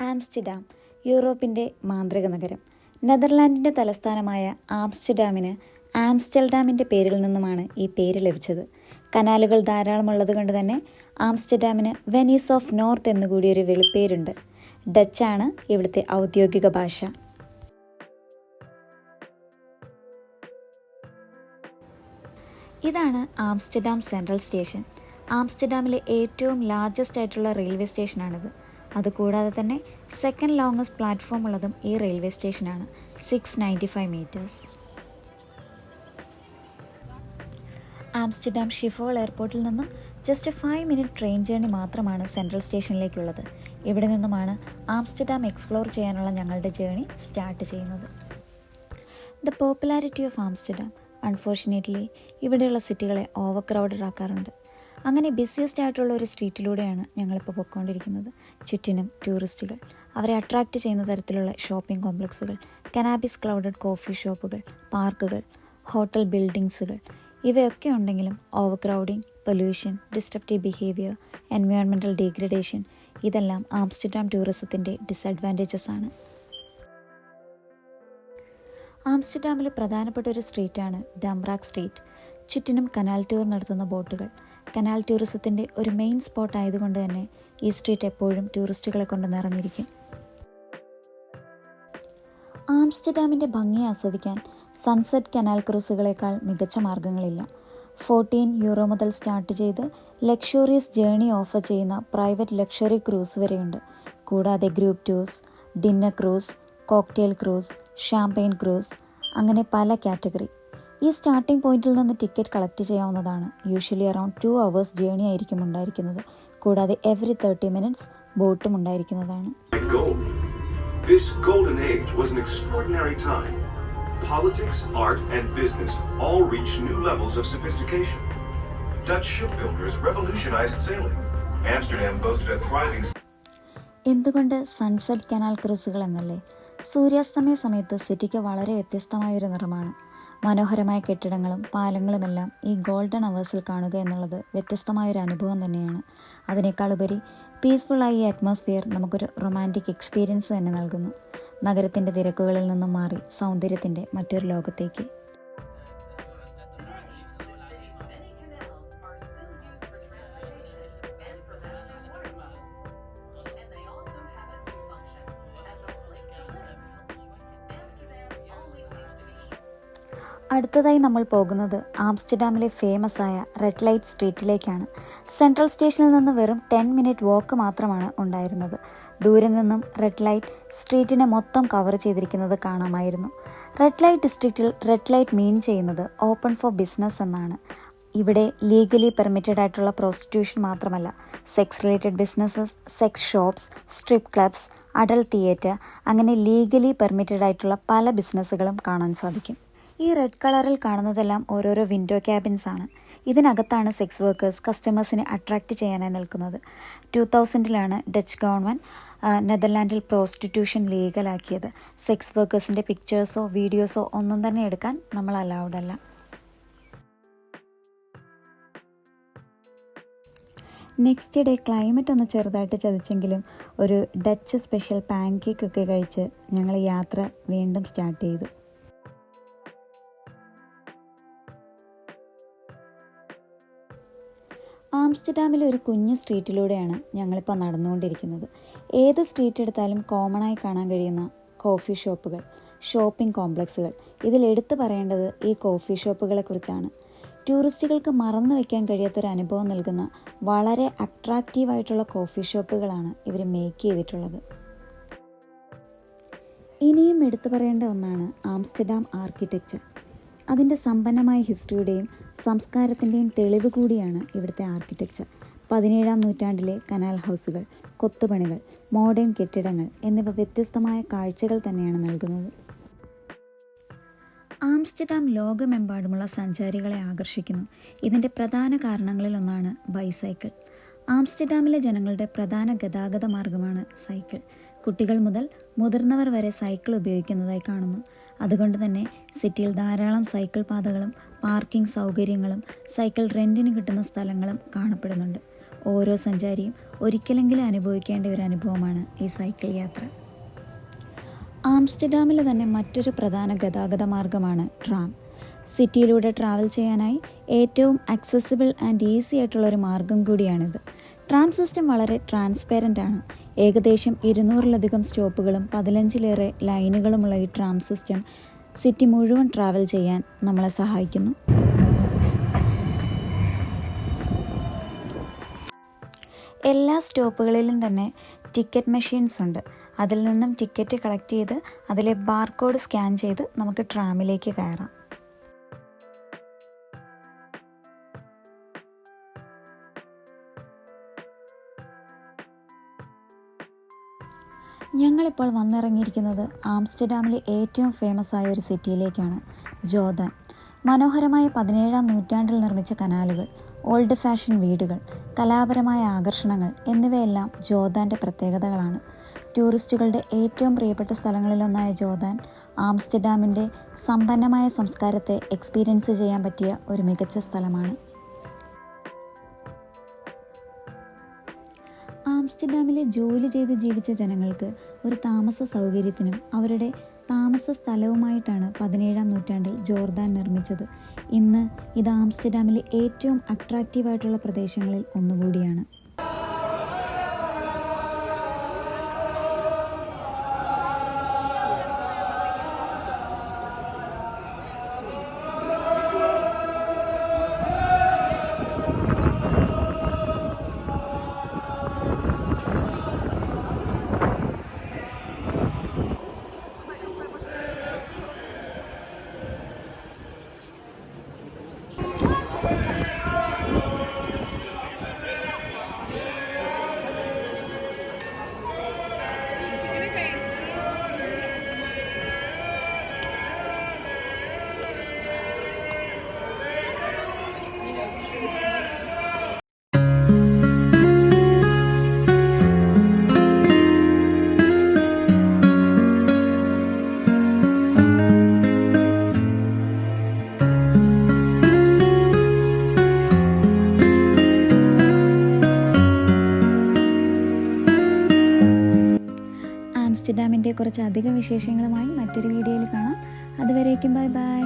Amsterdam, യൂറോപ്പിൻ്റെ മാന്ത്രിക നഗരം. നെതർലാൻഡിൻ്റെ തലസ്ഥാനമായ ആംസ്റ്റർഡാമിന് ആംസ്റ്റൽഡാമിൻ്റെ പേരിൽ നിന്നുമാണ് ഈ പേര് ലഭിച്ചത്. കനാലുകൾ ധാരാളമുള്ളത് കൊണ്ട് തന്നെ ആംസ്റ്റർഡാമിന് വെനീസ് ഓഫ് നോർത്ത് എന്നുകൂടിയൊരു വിളിപ്പേരുണ്ട്. ഡച്ചാണ് ഇവിടുത്തെ ഔദ്യോഗിക ഭാഷ. ഇതാണ് ആംസ്റ്റർഡാം സെൻട്രൽ സ്റ്റേഷൻ. ആംസ്റ്റർഡാമിലെ ഏറ്റവും ലാർജസ്റ്റ് ആയിട്ടുള്ള റെയിൽവേ സ്റ്റേഷനാണിത്. അതുകൂടാതെ തന്നെ സെക്കൻഡ് ലോങ്ങസ്റ്റ് പ്ലാറ്റ്ഫോം ഉള്ളതും ഈ റെയിൽവേ സ്റ്റേഷനാണ്, 695 മീറ്റേഴ്സ്. ആംസ്റ്റർഡാം ഷിഫോൾ എയർപോർട്ടിൽ നിന്നും ജസ്റ്റ് 5 മിനിറ്റ് ട്രെയിൻ ജേർണി മാത്രമാണ് സെൻട്രൽ സ്റ്റേഷനിലേക്കുള്ളത്. ഇവിടെ നിന്നുമാണ് ആംസ്റ്റർഡാം എക്സ്പ്ലോർ ചെയ്യാനുള്ള ഞങ്ങളുടെ ജേർണി സ്റ്റാർട്ട് ചെയ്യുന്നത്. The popularity of Amsterdam unfortunately ഇവിടെയുള്ള സിറ്റികളെ ഓവർ ക്രൗഡഡ് ആക്കാറുണ്ട്. അങ്ങനെ ബിസിയസ്റ്റ് ആയിട്ടുള്ള ഒരു സ്ട്രീറ്റിലൂടെയാണ് ഞങ്ങളിപ്പോൾ പൊയ്ക്കൊണ്ടിരിക്കുന്നത്. ചുറ്റിനും ടൂറിസ്റ്റുകൾ, അവരെ അട്രാക്റ്റ് ചെയ്യുന്ന തരത്തിലുള്ള ഷോപ്പിംഗ് കോംപ്ലക്സുകൾ, കനാബിസ് ക്ലൗഡഡ് കോഫി ഷോപ്പുകൾ, പാർക്കുകൾ, ഹോട്ടൽ ബിൽഡിങ്സുകൾ ഇവയൊക്കെ ഉണ്ടെങ്കിലും over crowding, pollution, disruptive behaviour, environmental degradation ഇതെല്ലാം ആംസ്റ്റർഡാം ടൂറിസത്തിൻ്റെ ഡിസഡ്വാൻറ്റേജസ് ആണ്. ആംസ്റ്റർഡാമിലെ പ്രധാനപ്പെട്ട ഒരു സ്ട്രീറ്റാണ് ഡംറാക്ക് സ്ട്രീറ്റ്. ചുറ്റിനും കനാൽ ടൂർ നടത്തുന്ന ബോട്ടുകൾ. കനാൽ ടൂറിസത്തിൻ്റെ ഒരു മെയിൻ സ്പോട്ട് ആയതുകൊണ്ട് തന്നെ ഈ സ്ട്രീറ്റ് എപ്പോഴും ടൂറിസ്റ്റുകളെ കൊണ്ട് നിറഞ്ഞിരിക്കും. ആംസ്റ്റർഡാമിൻ്റെ ഭംഗി ആസ്വദിക്കാൻ സൺസെറ്റ് കനാൽ ക്രൂസുകളേക്കാൾ മികച്ച മാർഗങ്ങളില്ല. €14 മുതൽ സ്റ്റാർട്ട് ചെയ്ത് ലക്ഷറിയസ് ജേർണി ഓഫർ ചെയ്യുന്ന പ്രൈവറ്റ് ലക്ഷറി ക്രൂസ് വരെയുണ്ട്. കൂടാതെ group tours, dinner cruise, cocktail cruise, champagne cruise അങ്ങനെ പല കാറ്റഗറി. ഈ സ്റ്റാർട്ടിംഗ് പോയിന്റിൽ നിന്ന് ടിക്കറ്റ് കളക്ട് ചെയ്യാവുന്നതാണ്. യൂഷ്വലി അറൗണ്ട് 2 hours ജേർണി ആയിരിക്കും ഉണ്ടായിരിക്കുന്നത്. കൂടാതെ എവറി 30 minutes ബോട്ടും ഉണ്ടായിരിക്കുന്നതാണ്. This golden age was an extraordinary time. Politics, art, and business all reached new levels of sophistication. Dutch shipbuilders revolutionized sailing. Amsterdam boasted a thriving. എന്തുകൊണ്ട് sunset canal ക്രൂസുകൾ എന്നല്ലേ? സൂര്യാസ്തമയ സമയത്ത് സിറ്റിക്ക് വളരെ വ്യത്യസ്തമായൊരു നിറമാണ്. മനോഹരമായ കെട്ടിടങ്ങളും പാലങ്ങളുമെല്ലാം ഈ ഗോൾഡൻ അവേഴ്സിൽ കാണുക എന്നുള്ളത് വ്യത്യസ്തമായൊരു അനുഭവം തന്നെയാണ്. അതിനേക്കാളുപരി പീസ്ഫുള്ളായ ഈ അറ്റ്മോസ്ഫിയർ നമുക്കൊരു റൊമാൻറ്റിക് എക്സ്പീരിയൻസ് തന്നെ നൽകുന്നു. നഗരത്തിൻ്റെ തിരക്കുകളിൽ നിന്നും മാറി സൗന്ദര്യത്തിൻ്റെ മറ്റൊരു ലോകത്തേക്ക്. അടുത്തതായി നമ്മൾ പോകുന്നത് ആംസ്റ്റർഡാമിലെ ഫേമസ് ആയ റെഡ് ലൈറ്റ് സ്ട്രീറ്റിലേക്കാണ്. സെൻട്രൽ സ്റ്റേഷനിൽ നിന്ന് വെറും 10 minute വാക്ക് മാത്രമാണ് ഉണ്ടായിരുന്നത്. ദൂരെ നിന്നും റെഡ് ലൈറ്റ് സ്ട്രീറ്റിനെ മൊത്തം കവർ ചെയ്തിരിക്കുന്നത് കാണാമായിരുന്നു. റെഡ് ലൈറ്റ് ഡിസ്ട്രിക്റ്റിൽ റെഡ് ലൈറ്റ് മീൻ ചെയ്യുന്നത് ഓപ്പൺ ഫോർ ബിസിനസ് എന്നാണ്. ഇവിടെ ലീഗലി പെർമിറ്റഡ് ആയിട്ടുള്ള പ്രോസ്റ്റിറ്റ്യൂഷൻ മാത്രമല്ല, sex related businesses, sex shops, strip clubs, adult theatre അങ്ങനെ ലീഗലി പെർമിറ്റഡ് ആയിട്ടുള്ള പല ബിസിനസ്സുകളും കാണാൻ സാധിക്കും. ഈ റെഡ് കളറിൽ കാണുന്നതെല്ലാം ഓരോരോ വിൻഡോ ക്യാബിൻസ് ആണ്. ഇതിനകത്താണ് സെക്സ് വർക്കേഴ്സ് കസ്റ്റമേഴ്സിനെ അട്രാക്റ്റ് ചെയ്യാനായി നിൽക്കുന്നത്. 2000 ഡച്ച് ഗവൺമെൻറ് നെതർലാൻഡിൽ പ്രോസ്റ്റിറ്റ്യൂഷൻ ലീഗലാക്കിയത്. സെക്സ് വർക്കേഴ്സിൻ്റെ പിക്ചേഴ്സോ വീഡിയോസോ ഒന്നും തന്നെ എടുക്കാൻ നമ്മൾ അലൗഡ് അല്ല. നെക്സ്റ്റ് ഡേ ക്ലൈമറ്റ് ഒന്ന് ചെറുതായിട്ട് ചതിച്ചെങ്കിലും ഒരു ഡച്ച് സ്പെഷ്യൽ പാൻ കേക്ക് ഒക്കെ കഴിച്ച് ഞങ്ങൾ യാത്ര വീണ്ടും സ്റ്റാർട്ട് ചെയ്തു. ആംസ്റ്റർഡാമിലെ ഒരു കുഞ്ഞു സ്ട്രീറ്റിലൂടെയാണ് ഞങ്ങളിപ്പോൾ നടന്നുകൊണ്ടിരിക്കുന്നത്. ഏത് സ്ട്രീറ്റ് എടുത്താലും കോമണായി കാണാൻ കഴിയുന്ന കോഫി ഷോപ്പുകൾ, ഷോപ്പിംഗ് കോംപ്ലക്സുകൾ. ഇതിൽ എടുത്തു പറയേണ്ടത് ഈ കോഫി ഷോപ്പുകളെ കുറിച്ചാണ്. ടൂറിസ്റ്റുകൾക്ക് മറന്നു വയ്ക്കാൻ കഴിയാത്തൊരു അനുഭവം നൽകുന്ന വളരെ അട്രാക്റ്റീവായിട്ടുള്ള കോഫി ഷോപ്പുകളാണ് ഇവർ മേക്ക് ചെയ്തിട്ടുള്ളത്. ഇനിയും എടുത്തു പറയേണ്ട ഒന്നാണ് ആംസ്റ്റർഡാം ആർക്കിടെക്ചർ. അതിൻ്റെ സമ്പന്നമായ ഹിസ്റ്ററിയുടെയും സംസ്കാരത്തിൻ്റെയും തെളിവ് കൂടിയാണ് ഇവിടുത്തെ ആർക്കിടെക്ചർ. 17-ാം നൂറ്റാണ്ടിലെ കനാൽ ഹൗസുകൾ, കൊത്തുപണികൾ, മോഡേൺ കെട്ടിടങ്ങൾ എന്നിവ വ്യത്യസ്തമായ കാഴ്ചകൾ തന്നെയാണ് നൽകുന്നത്. ആംസ്റ്റർഡാം ലോകമെമ്പാടുമുള്ള സഞ്ചാരികളെ ആകർഷിക്കുന്നു. ഇതിൻ്റെ പ്രധാന കാരണങ്ങളിലൊന്നാണ് ബൈസൈക്കിൾ. ആംസ്റ്റർഡാമിലെ ജനങ്ങളുടെ പ്രധാന ഗതാഗത മാർഗമാണ് സൈക്കിൾ. കുട്ടികൾ മുതൽ മുതിർന്നവർ വരെ സൈക്കിൾ ഉപയോഗിക്കുന്നതായി കാണുന്നു. അതുകൊണ്ട് തന്നെ സിറ്റിയിൽ ധാരാളം സൈക്കിൾ പാതകളും പാർക്കിംഗ് സൗകര്യങ്ങളും സൈക്കിൾ റെൻറ്റിന് കിട്ടുന്ന സ്ഥലങ്ങളും കാണപ്പെടുന്നുണ്ട്. ഓരോ സഞ്ചാരിയും ഒരിക്കലെങ്കിലും അനുഭവിക്കേണ്ട ഒരു അനുഭവമാണ് ഈ സൈക്കിൾ യാത്ര. ആംസ്റ്റർഡാമിലെ തന്നെ മറ്റൊരു പ്രധാന ഗതാഗത മാർഗമാണ് ട്രാം. സിറ്റിയിലൂടെ ട്രാവൽ ചെയ്യാനായി ഏറ്റവും ആക്സസിബിൾ ആൻഡ് ഈസി ആയിട്ടുള്ളൊരു മാർഗം കൂടിയാണിത്. ട്രാം സിസ്റ്റം വളരെ ട്രാൻസ്പെറൻ്റ് ആണ്. ഏകദേശം 200-ലധികം സ്റ്റോപ്പുകളും 15-ലേറെ ലൈനുകളുമുള്ള ഈ ട്രാം സിസ്റ്റം സിറ്റി മുഴുവൻ ട്രാവൽ ചെയ്യാൻ നമ്മളെ സഹായിക്കുന്നു. എല്ലാ സ്റ്റോപ്പുകളിലും തന്നെ ടിക്കറ്റ് മെഷീൻസ് ഉണ്ട്. അതിൽ നിന്നും ടിക്കറ്റ് കളക്ട് ചെയ്ത് അതിലെ ബാർകോഡ് സ്കാൻ ചെയ്ത് നമുക്ക് ട്രാമിലേക്ക് കയറാം. ഞങ്ങളിപ്പോൾ വന്നിറങ്ങിയിരിക്കുന്നത് ആംസ്റ്റർഡാമിലെ ഏറ്റവും ഫേമസ് ആയ ഒരു സിറ്റിയിലേക്കാണ്, ജോർദാൻ. മനോഹരമായ 17-ാം നൂറ്റാണ്ടിൽ നിർമ്മിച്ച കനാലുകൾ, ഓൾഡ് ഫാഷൻ വീടുകൾ, കലാപരമായ ആകർഷണങ്ങൾ എന്നിവയെല്ലാം ജോർദാൻ്റെ പ്രത്യേകതകളാണ്. ടൂറിസ്റ്റുകളുടെ ഏറ്റവും പ്രിയപ്പെട്ട സ്ഥലങ്ങളിലൊന്നായ ജോർദാൻ ആംസ്റ്റർഡാമിൻ്റെ സമ്പന്നമായ സംസ്കാരത്തെ എക്സ്പീരിയൻസ് ചെയ്യാൻ പറ്റിയ ഒരു മികച്ച സ്ഥലമാണ്. ആംസ്റ്റർഡാമിലെ ജോലി ചെയ്ത് ജീവിച്ച ജനങ്ങൾക്ക് ഒരു താമസ സൗകര്യത്തിനും അവരുടെ താമസ സ്ഥലവുമായിട്ടാണ് 17-ാം നൂറ്റാണ്ടിൽ ജോർദാൻ നിർമ്മിച്ചത്. ഇന്ന് ഇത് ആംസ്റ്റർഡാമിലെ ഏറ്റവും അട്രാക്റ്റീവായിട്ടുള്ള പ്രദേശങ്ങളിൽ ഒന്നുകൂടിയാണ്. ആംസ്റ്റർഡാമിൻ്റെ കുറച്ച് അധികം വിശേഷങ്ങളുമായി മറ്റൊരു വീഡിയോയിൽ കാണാം. അതുവരേക്കും ബൈ ബൈ.